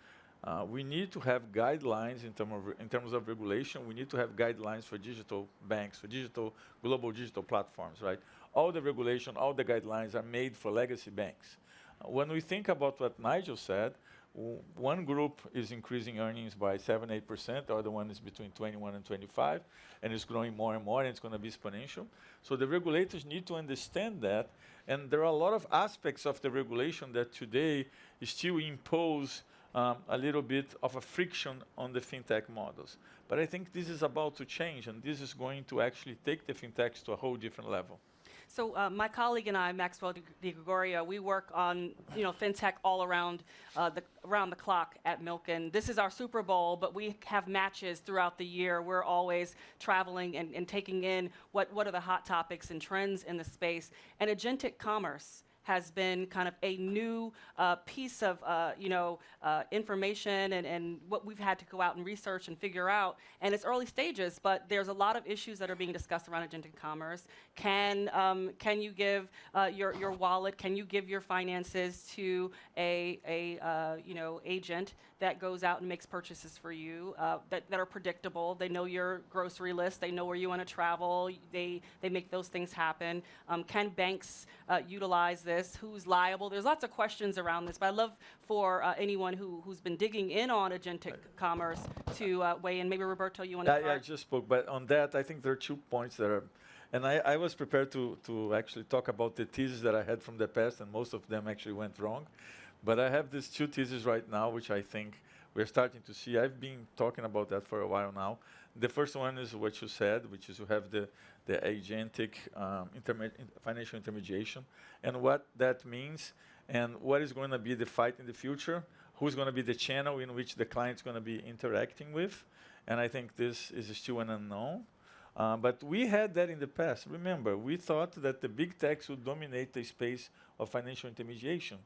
Speaker 2: we need to have guidelines in terms of regulation. We need to have guidelines for digital banks, for global digital platforms, right? All the regulation, all the guidelines are made for legacy banks. When we think about what Nigel said, one group is increasing earnings by 7-8%, the other one is between 21 and 25, and it's growing more and more, and it's going to be exponential. So the regulators need to understand that, and there are a lot of aspects of the regulation that today still impose a little bit of a friction on the fintech models. But I think this is about to change, and this is going to actually take the fintechs to a whole different level.
Speaker 1: So my colleague and I, Maxwell De Gregorio, we work on fintech all around the clock at Milken. This is our Super Bowl, but we have matches throughout the year. We're always traveling and taking in what are the hot topics and trends in the space. And agentic commerce has been kind of a new piece of information and what we've had to go out and research and figure out. And it's early stages, but there's a lot of issues that are being discussed around agentic commerce. Can you give your wallet? Can you give your finances to a agent that goes out and makes purchases for you that are predictable? They know your grocery list. They know where you want to travel. They make those things happen. Can banks utilize this? Who's liable? There's lots of questions around this, but I'd love for anyone who's been digging in on agentic commerce to weigh in. Maybe Roberto, you want to start?
Speaker 2: Yeah, I just spoke, but on that, I think there are 2 points that are, and I was prepared to actually talk about the theses that I had from the past, and most of them actually went wrong. But I have these 2 theses right now, which I think we're starting to see. I've been talking about that for a while now. The first one is what you said, which is you have the agentic financial intermediation, and what that means, and what is going to be the fight in the future, who's going to be the channel in which the client's going to be interacting with, and I think this is still an unknown. But we had that in the past. Remember, we thought that the big techs would dominate the space of financial intermediation.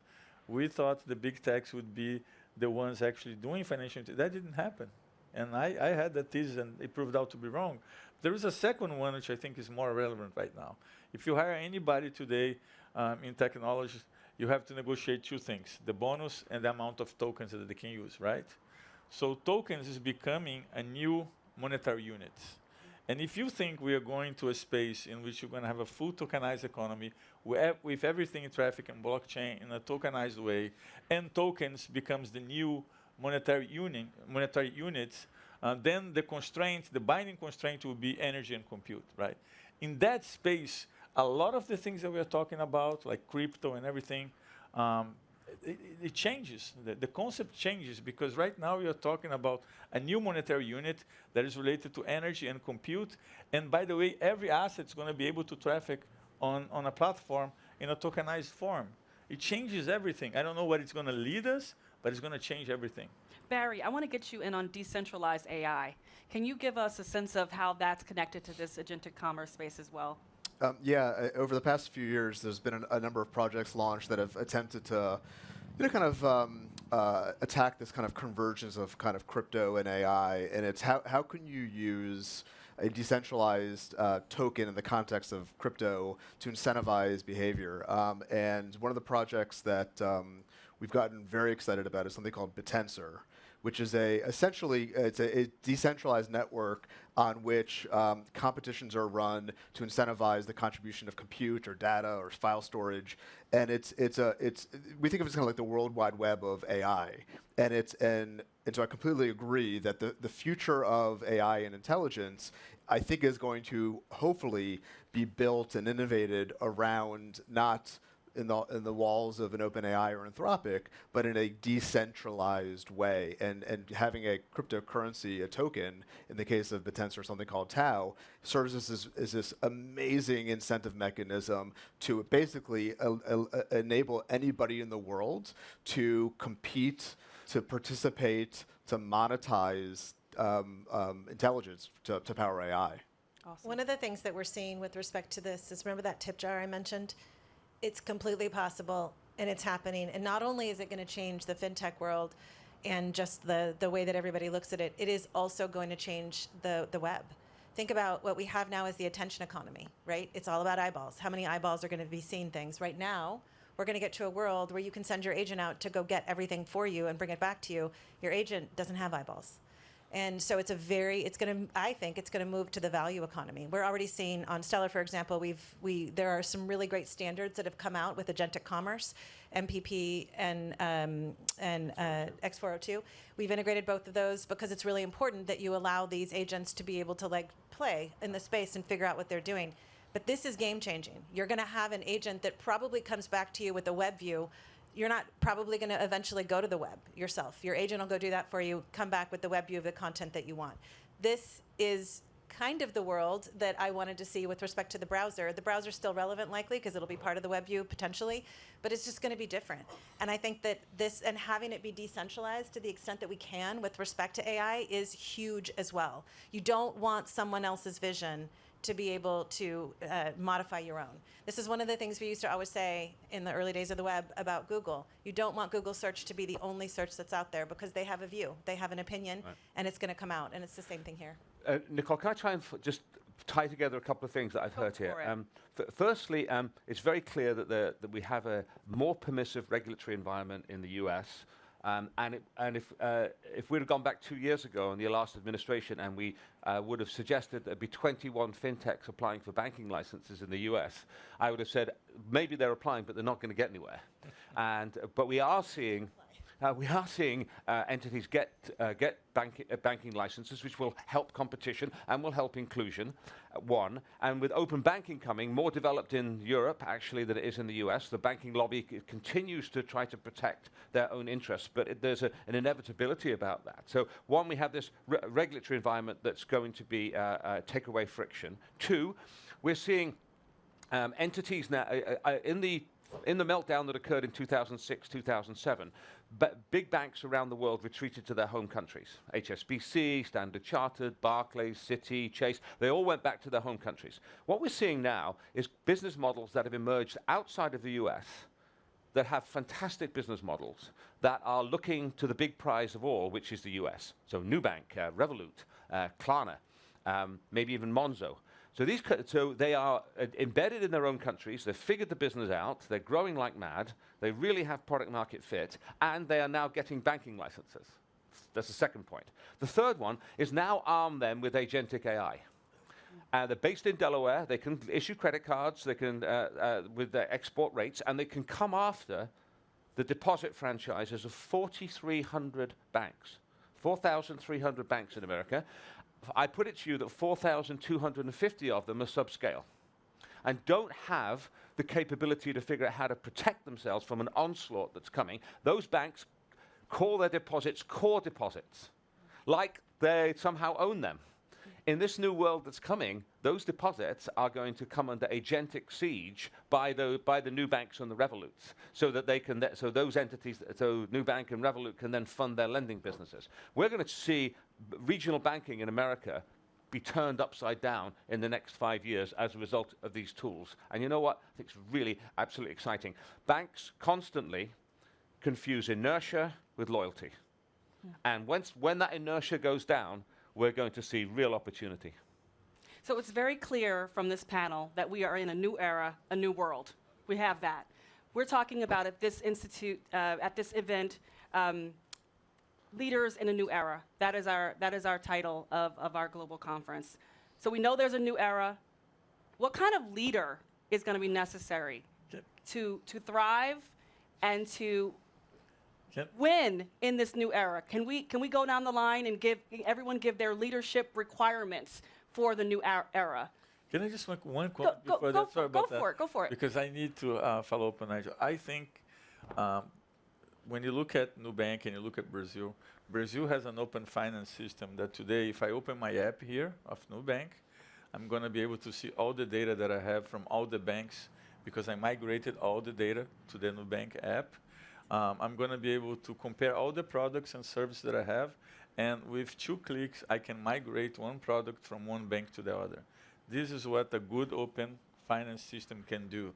Speaker 2: We thought the big techs would be the ones actually doing financial intermediation. That didn't happen. And I had that thesis, and it proved out to be wrong. There is a second one, which I think is more relevant right now. If you hire anybody today in technology, you have to negotiate two things, the bonus and the amount of tokens that they can use, right? So tokens is becoming a new monetary unit. And if you think we are going to a space in which you're going to have a full tokenized economy with everything in traffic and blockchain in a tokenized way, and tokens becomes the new monetary units, then the constraint, the binding constraint will be energy and compute, right? In that space, a lot of the things that we are talking about, like crypto and everything, it changes. The concept changes because right now we are talking about a new monetary unit that is related to energy and compute. And by the way, every asset is going to be able to traffic on a platform in a tokenized form. It changes everything. I don't know what it's going to lead us, but it's going to change everything.
Speaker 1: Barry, I want to get you in on decentralized AI. Can you give us a sense of how that's connected to this agentic commerce space as well?
Speaker 6: Over the past few years, there's been a number of projects launched that have attempted to, kind of attack this kind of convergence of kind of crypto and AI. And it's how can you use a decentralized token in the context of crypto to incentivize behavior? And one of the projects that we've gotten very excited about is something called Bitensor, which is essentially a decentralized network on which competitions are run to incentivize the contribution of compute or data or file storage, and we think of it as kind of like the World Wide Web of AI, and so I completely agree that the future of AI and intelligence, I think, is going to hopefully be built and innovated around not in the walls of an OpenAI or Anthropic, but in a decentralized way. And having a cryptocurrency, a token, in the case of Bitensor, something called Tau, serves as this amazing incentive mechanism to basically enable anybody in the world to compete, to participate, to monetize intelligence to power AI.
Speaker 1: Awesome.
Speaker 7: One of the things that we're seeing with respect to this is, remember that tip jar I mentioned? It's completely possible, and it's happening. And not only is it going to change the fintech world and just the way that everybody looks at it, it is also going to change the web. Think about what we have now as the attention economy, right? It's all about eyeballs. How many eyeballs are going to be seeing things? Right now, we're going to get to a world where you can send your agent out to go get everything for you and bring it back to you. Your agent doesn't have eyeballs. And so I think it's going to move to the value economy. We're already seeing on Stellar, for example, there are some really great standards that have come out with agentic commerce, MPP and X402. We've integrated both of those because it's really important that you allow these agents to be able to play in the space and figure out what they're doing. But this is game changing. You're going to have an agent that probably comes back to you with a web view. You're not probably going to eventually go to the web yourself. Your agent will go do that for you, come back with the web view of the content that you want. This is kind of the world that I wanted to see with respect to the browser. The browser's still relevant likely because it'll be part of the web view potentially, but it's just going to be different. And I think that this, and having it be decentralized to the extent that we can with respect to AI, is huge as well. You don't want someone else's vision to be able to modify your own. This is one of the things we used to always say in the early days of the web about Google. You don't want Google search to be the only search that's out there because they have a view, they have an opinion, right, and it's going to come out. And it's the same thing here.
Speaker 3: Nicole, can I try and just tie together a couple of things that I've heard here? Firstly, it's very clear that we have a more permissive regulatory environment in the US. And if we'd have gone back 2 years ago in the last administration and we would have suggested there'd be 21 FinTechs applying for banking licenses in the US, I would have said maybe they're applying, but they're not going to get anywhere. But we are seeing entities get banking licenses, which will help competition and will help inclusion. One, and with open banking coming, more developed in Europe actually than it is in the US, the banking lobby continues to try to protect their own interests, but there's an inevitability about that. So one, we have this regulatory environment that's going to be take away friction. Two, we're seeing entities now in the meltdown that occurred in 2006, 2007, but big banks around the world retreated to their home countries. HSBC, Standard Chartered, Barclays, Citi, Chase, they all went back to their home countries. What we're seeing now is business models that have emerged outside of the US that have fantastic business models that are looking to the big prize of all, which is the US. So Nubank, Revolut, Klarna, maybe even Monzo. So so they are embedded in their own countries. They've figured the business out. They're growing like mad. They really have product market fit, and they are now getting banking licenses. That's the second point. The third one is now arm them with agentic AI. They're based in Delaware. They can issue credit cards. They can with their export rates, and they can come after the deposit franchises of 4,300 banks, 4,300 banks in America. I put it to you that 4,250 of them are subscale and don't have the capability to figure out how to protect themselves from an onslaught that's coming. Those banks call their deposits core deposits, like they somehow own them. In this new world that's coming, those deposits are going to come under agentic siege by the new banks and the Revoluts, so that they can so those entities, so Nubank and Revolut, can then fund their lending businesses. We're going to see regional banking in America be turned upside down in the next 5 years as a result of these tools. And you know what? I think it's really absolutely exciting. Banks constantly confuse inertia with loyalty. And when that inertia goes down, we're going to see real opportunity.
Speaker 1: So it's very clear from this panel that we are in a new era, a new world. We have that. We're talking about at this institute, at this event, leaders in a new era. That is our title of our global conference. So we know there's a new era. What kind of leader is going to be necessary to thrive and to win in this new era? Can we go down the line and everyone give their leadership requirements for the new era?
Speaker 2: Can I just make one comment before that? Sorry about that.
Speaker 1: Go for it.
Speaker 2: Because I need to follow up on Nigel. I think when you look at Nubank and you look at Brazil, Brazil has an open finance system that today, if I open my app here of Nubank, I'm going to be able to see all the data that I have from all the banks because I migrated all the data to the Nubank app. I'm going to be able to compare all the products and services that I have, and with 2 clicks, I can migrate one product from one bank to the other. This is what a good open finance system can do.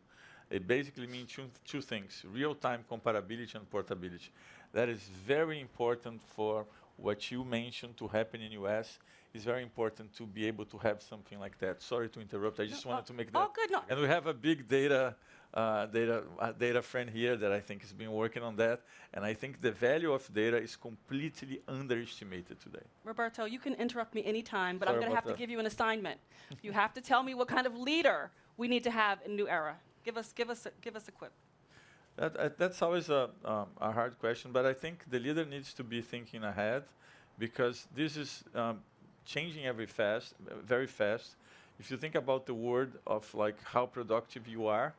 Speaker 2: It basically means two things: real-time comparability and portability. That is very important for what you mentioned to happen in US. It's very important to be able to have something like that. Sorry to interrupt. I just wanted to make that.
Speaker 1: Oh, good. No.
Speaker 2: And we have a big data friend here that I think has been working on that. And I think the value of data is completely underestimated today.
Speaker 1: Roberto, you can interrupt me anytime, but
Speaker 2: Sorry
Speaker 1: I'm going to have to give you an assignment. You have to tell me what kind of leader we need to have in new era. Give us a quip.
Speaker 2: That's always a hard question, but I think the leader needs to be thinking ahead, because this is changing very fast. If you think about the word of like how productive you are,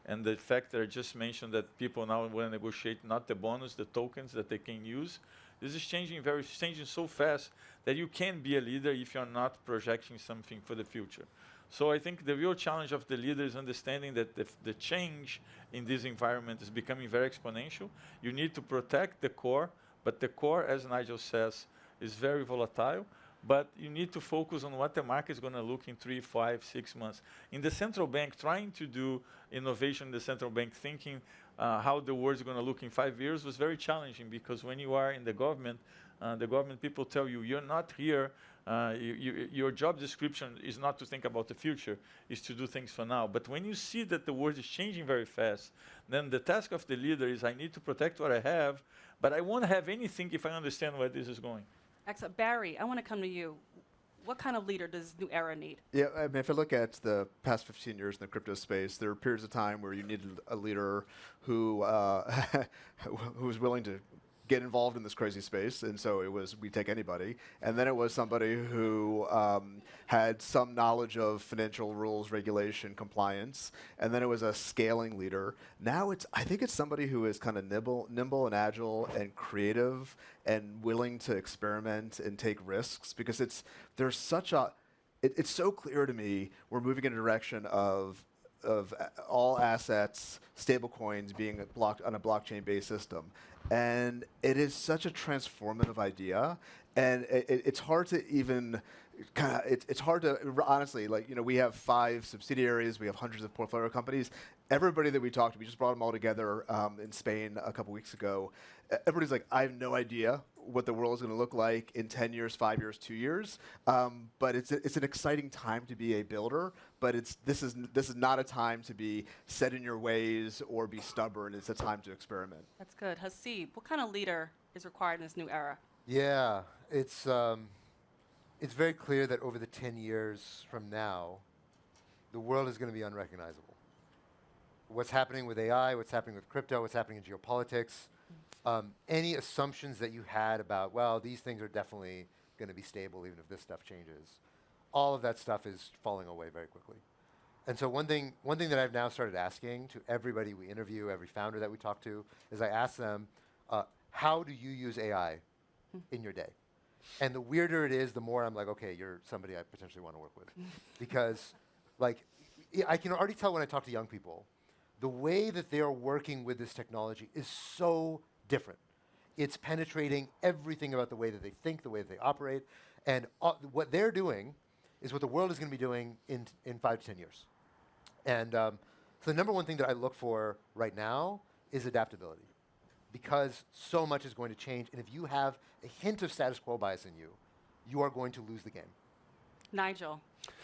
Speaker 2: and the fact that I just mentioned that people now want to negotiate not the bonus, the tokens that they can use, this is changing so fast that you can be a leader if you're not projecting something for the future. So I think the real challenge of the leader is understanding that the change in this environment is becoming very exponential. You need to protect the core, but the core, as Nigel says, is very volatile. But you need to focus on what the market is going to look in 3, 5, 6 months. In the central bank, trying to do innovation in the central bank, thinking how the world is going to look in 5 years was very challenging, because when you are in the government people tell you, you're not here, your job description is not to think about the future, is to do things for now. But when you see that the world is changing very fast, then the task of the leader is, I need to protect what I have, but I won't have anything if I understand where this is going.
Speaker 1: Excellent. Barry, I want to come to you. What kind of leader does New Era need?
Speaker 6: Yeah, I mean, if I look at the past 15 years in the crypto space, there are periods of time where you needed a leader who who was willing to get involved in this crazy space, and so it was, we take anybody. And then it was somebody who had some knowledge of financial rules, regulation, compliance, and then it was a scaling leader. Now I think it's somebody who is kind of nimble and agile and creative and willing to experiment and take risks, because it's so clear to me we're moving in a direction of all assets, stablecoins being on a blockchain-based system. And it is such a transformative idea, and it's hard to even it's hard to honestly, like, we have 5 subsidiaries, we have hundreds of portfolio companies. Everybody that we talked to, we just brought them all together in Spain a couple weeks ago. Everybody's like, I have no idea what the world is going to look like in 10 years, 5 years, 2 years. But it's an exciting time to be a builder. But this is not a time to be set in your ways or be stubborn. It's a time to experiment.
Speaker 1: That's good. Haseeb, what kind of leader is required in this new era?
Speaker 5: Yeah, it's very clear that over the 10 years from now, the world is going to be unrecognizable. What's happening with AI, what's happening with crypto, what's happening in geopolitics, any assumptions that you had about, well, these things are definitely going to be stable even if this stuff changes, all of that stuff is falling away very quickly. And so one thing that I've now started asking to everybody we interview, every founder that we talk to, is I ask them, how do you use AI in your day? And the weirder it is, the more I'm like, okay, you're somebody I potentially want to work with. Because, like, I can already tell when I talk to young people, the way that they are working with this technology is so different. It's penetrating everything about the way that they think, the way that they operate. And what they're doing is what the world is going to be doing in 5 to 10 years. And so the number one thing that I look for right now is adaptability. Because so much is going to change. And if you have a hint of status quo bias in you, you are going to lose the game.
Speaker 1: Nigel,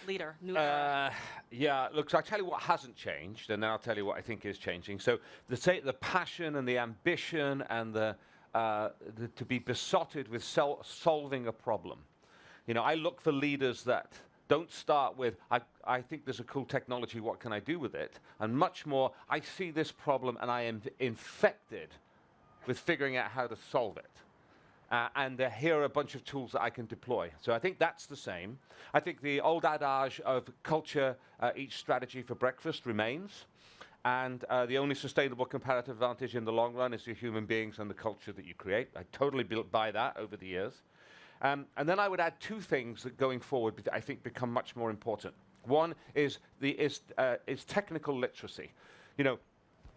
Speaker 1: leader, new era.
Speaker 3: Yeah, look, so I'll tell you what hasn't changed, and then I'll tell you what I think is changing. So the passion and the ambition and to be besotted with solving a problem. I look for leaders that don't start with, I think there's a cool technology, what can I do with it? And much more, I see this problem and I am infected with figuring out how to solve it. And here are a bunch of tools that I can deploy. So I think that's the same. I think the old adage of culture eats strategy for breakfast remains. And the only sustainable comparative advantage in the long run is your human beings and the culture that you create. I totally buy that over the years. And then I would add 2 things that going forward I think become much more important. One is technical literacy.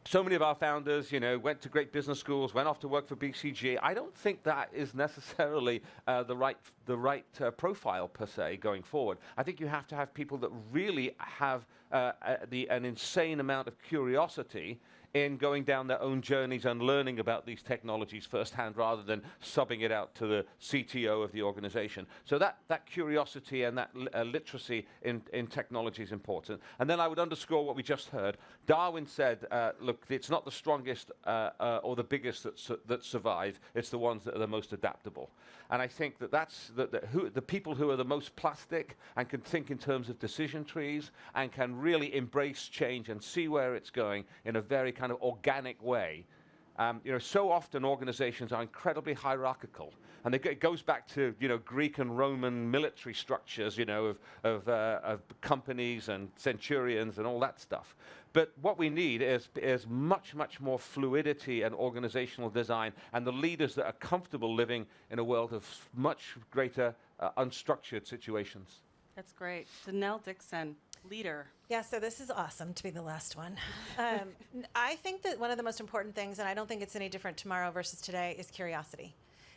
Speaker 3: So many of our founders, went to great business schools, went off to work for BCG. I don't think that is necessarily the right profile per se going forward. I think you have to have people that really have an insane amount of curiosity in going down their own journeys and learning about these technologies firsthand rather than subbing it out to the CTO of the organization. So that curiosity and that literacy in technology is important. And then I would underscore what we just heard. Darwin said, look, it's not the strongest or the biggest that survive, it's the ones that are the most adaptable. And I think that's the people who are the most plastic and can think in terms of decision trees and can really embrace change and see where it's going in a very kind of organic way. So often organizations are incredibly hierarchical, and it goes back to Greek and Roman military structures, of companies and centurions and all that stuff. But what we need is much, much more fluidity and organizational design, and the leaders that are comfortable living in a world of much greater unstructured situations.
Speaker 1: That's great. Denelle Dixon, leader.
Speaker 7: Yeah, so this is awesome to be the last one. I think that one of the most important things, and I don't think it's any different tomorrow versus today, is curiosity.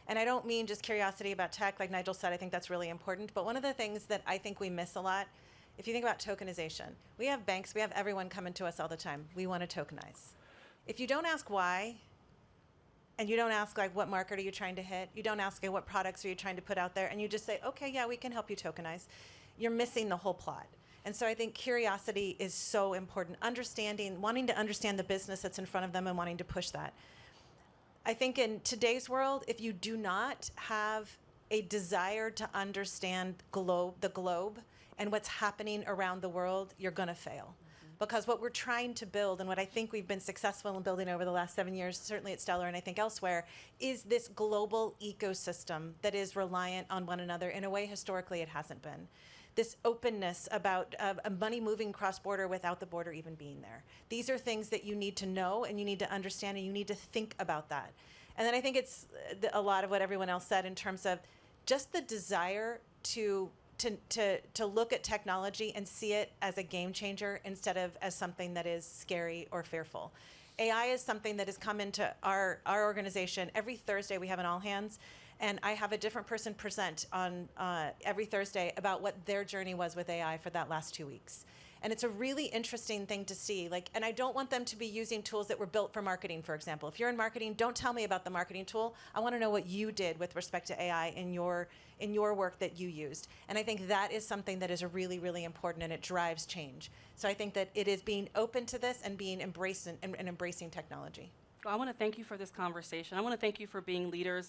Speaker 7: And I don't mean just curiosity about tech, like Nigel said, I think that's really important. But one of the things that I think we miss a lot, if you think about tokenization, we have banks, we have everyone coming to us all the time. We want to tokenize. If you don't ask why, and you don't ask, like, what market are you trying to hit, you don't ask, what products are you trying to put out there, and you just say, okay, yeah, we can help you tokenize, you're missing the whole plot. And so I think curiosity is so important. Wanting to understand the business that's in front of them and wanting to push that. I think in today's world, if you do not have a desire to understand the globe and what's happening around the world, you're going to fail. Because what we're trying to build, and what I think we've been successful in building over the last 7 years, certainly at Stellar and I think elsewhere, is this global ecosystem that is reliant on one another in a way historically it hasn't been. This openness about money moving cross-border without the border even being there. These are things that you need to know and you need to understand and you need to think about that. And then I think it's a lot of what everyone else said in terms of just the desire to to look at technology and see it as a game changer instead of as something that is scary or fearful. AI is something that has come into our organization. Every Thursday we have an all hands, and I have a different person present on every Thursday about what their journey was with AI for that last 2 weeks. And it's a really interesting thing to see. And I don't want them to be using tools that were built for marketing, for example. If you're in marketing, don't tell me about the marketing tool. I want to know what you did with respect to AI in your work that you used. And I think that is something that is really, really important, and it drives change. So I think that it is being open to this and being embracing technology.
Speaker 1: I want to thank you for this conversation. I want to thank you for being leaders